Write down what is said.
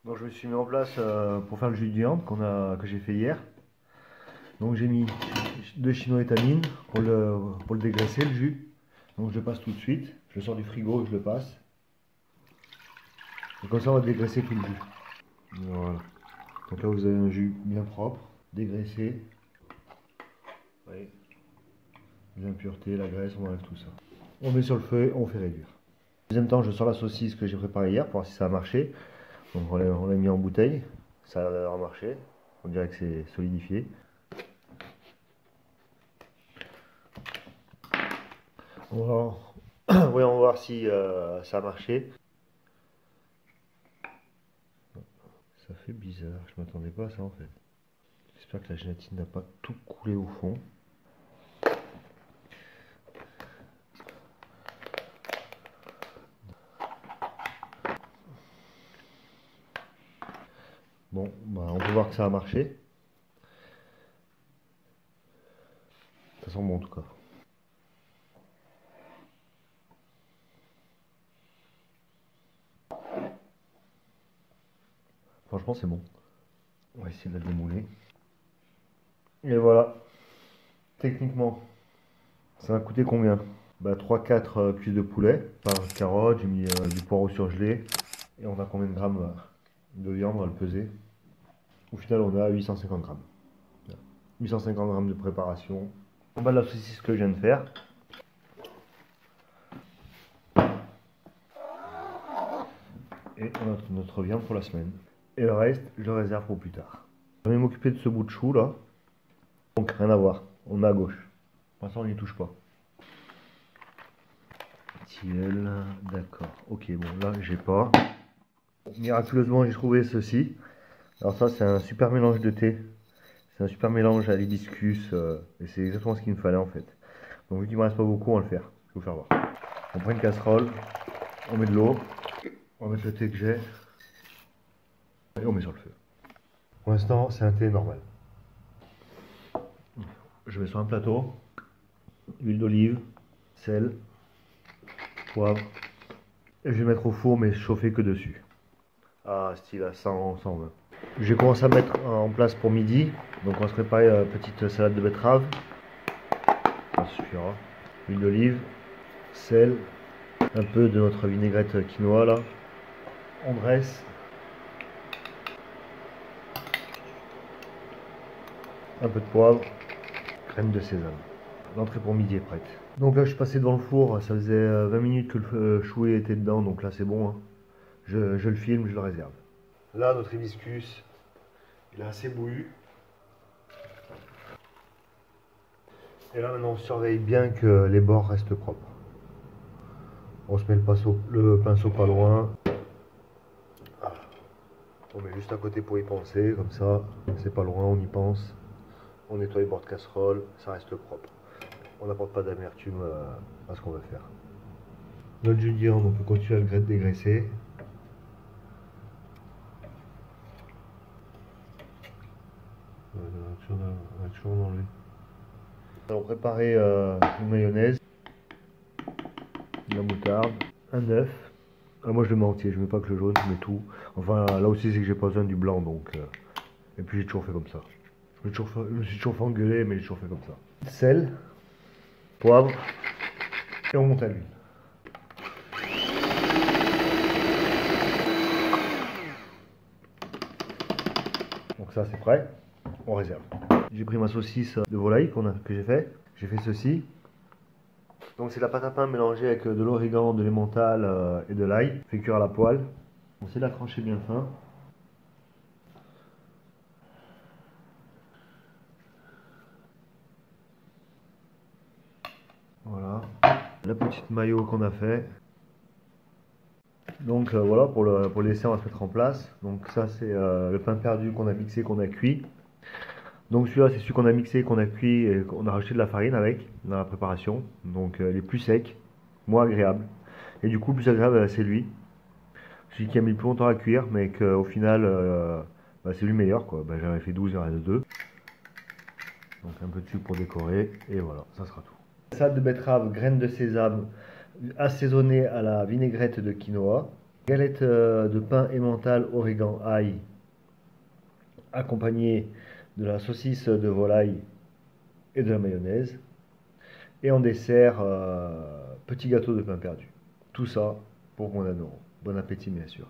Donc je me suis mis en place pour faire le jus de viande que j'ai fait hier. Donc j'ai mis 2 chinoétamines pour le dégraisser le jus. Donc je le passe tout de suite. Je le sors du frigo et je le passe. Et comme ça on va dégraisser tout le jus. Voilà. Donc là vous avez un jus bien propre, dégraissé. Vous voyez, les impuretés, la graisse, on enlève tout ça. On met sur le feu et on fait réduire. Deuxième temps, je sors la saucisse que j'ai préparée hier pour voir si ça a marché. Donc on l'a mis en bouteille, ça a l'air marché. On dirait que c'est solidifié. On va, voyons voir si ça a marché. Ça fait bizarre, je m'attendais pas à ça en fait. J'espère que la gélatine n'a pas tout coulé au fond. Bon, bah, on peut voir que ça a marché. Ça sent bon en tout cas. Franchement, c'est bon. On va essayer de la démouler. Et voilà. Techniquement, ça va coûter combien? Bah, 3-4 cuisses de poulet, par carotte, j'ai mis du poireau surgelé. Et on a combien de grammes de viande, on va le peser. Au final, on a 850 grammes. 850 grammes de préparation. En bas de la saucisse que je viens de faire. Et on a notre viande pour la semaine. Et le reste, je le réserve pour plus tard. Je vais m'occuper de ce bout de chou là. Donc rien à voir, on est à gauche. Pour l'instant on n'y touche pas. Tiel, d'accord. Ok, bon là j'ai pas. Miraculeusement j'ai trouvé ceci. Alors ça c'est un super mélange de thé. C'est un super mélange à l'hibiscus. Et c'est exactement ce qu'il me fallait en fait. Donc vu qu'il me reste pas beaucoup, on va le faire. Je vais vous faire voir. On prend une casserole, on met de l'eau, on va mettre le thé que j'ai. Et on met sur le feu. Pour l'instant c'est un thé normal. Je mets sur un plateau, huile d'olive, sel, poivre. Et je vais mettre au four mais chauffer que dessus. Ah, style à 120. J'ai commencé à mettre en place pour midi. Donc on va se préparer une petite salade de betterave. Ça suffira. Huile d'olive, sel, un peu de notre vinaigrette quinoa là. On dresse. Un peu de poivre, crème de sésame. L'entrée pour midi est prête. Donc là je suis passé devant le four, ça faisait 20 minutes que le chou était dedans, donc là c'est bon. Hein. Je le filme, je le réserve. Là notre hibiscus, il est assez bouillu. Et là maintenant on surveille bien que les bords restent propres. On se met le pinceau pas loin. On met juste à côté pour y penser, comme ça c'est pas loin, on y pense. On nettoie les bords de casserole, ça reste propre. On n'apporte pas d'amertume à ce qu'on veut faire. Notre jus de viande, on peut continuer à le dégraisser. On a toujours enlevé. On va préparer une mayonnaise, de la moutarde, un œuf. Ah, moi je le mets entier, je mets pas que le jaune, je mets tout. Enfin là aussi c'est que j'ai pas besoin du blanc donc. Et puis j'ai toujours fait comme ça. Je me suis toujours fait engueuler mais j'ai toujours fait comme ça. Sel, poivre et on monte à l'huile. Donc ça c'est prêt, on réserve. J'ai pris ma saucisse de volaille que j'ai fait. J'ai fait ceci. Donc c'est la pâte à pain mélangée avec de l'origan, de l'emmental et de l'ail. Fait cuire à la poêle. On essaie de la trancher bien fin. Voilà. La petite mayo qu'on a fait. Donc voilà, pour le dessert on va se mettre en place. Donc ça c'est le pain perdu qu'on a mixé, qu'on a cuit. Donc celui-là c'est celui qu'on a mixé, qu'on a cuit et qu'on a rajouté de la farine avec dans la préparation. Donc il est plus sec, moins agréable. Et du coup le plus agréable c'est lui. Celui qui a mis le plus longtemps à cuire mais qu'au final bah, c'est lui le meilleur quoi. Bah, j'avais fait 12, il en reste 2. Donc un peu de sucre pour décorer et voilà, ça sera tout. Salade de betterave, graines de sésame assaisonnée à la vinaigrette de quinoa. Galette de pain emmental, origan, ail, accompagnée de la saucisse de volaille et de la mayonnaise. Et en dessert, petit gâteau de pain perdu. Tout ça pour moins d'un euro. Bon appétit, bien sûr.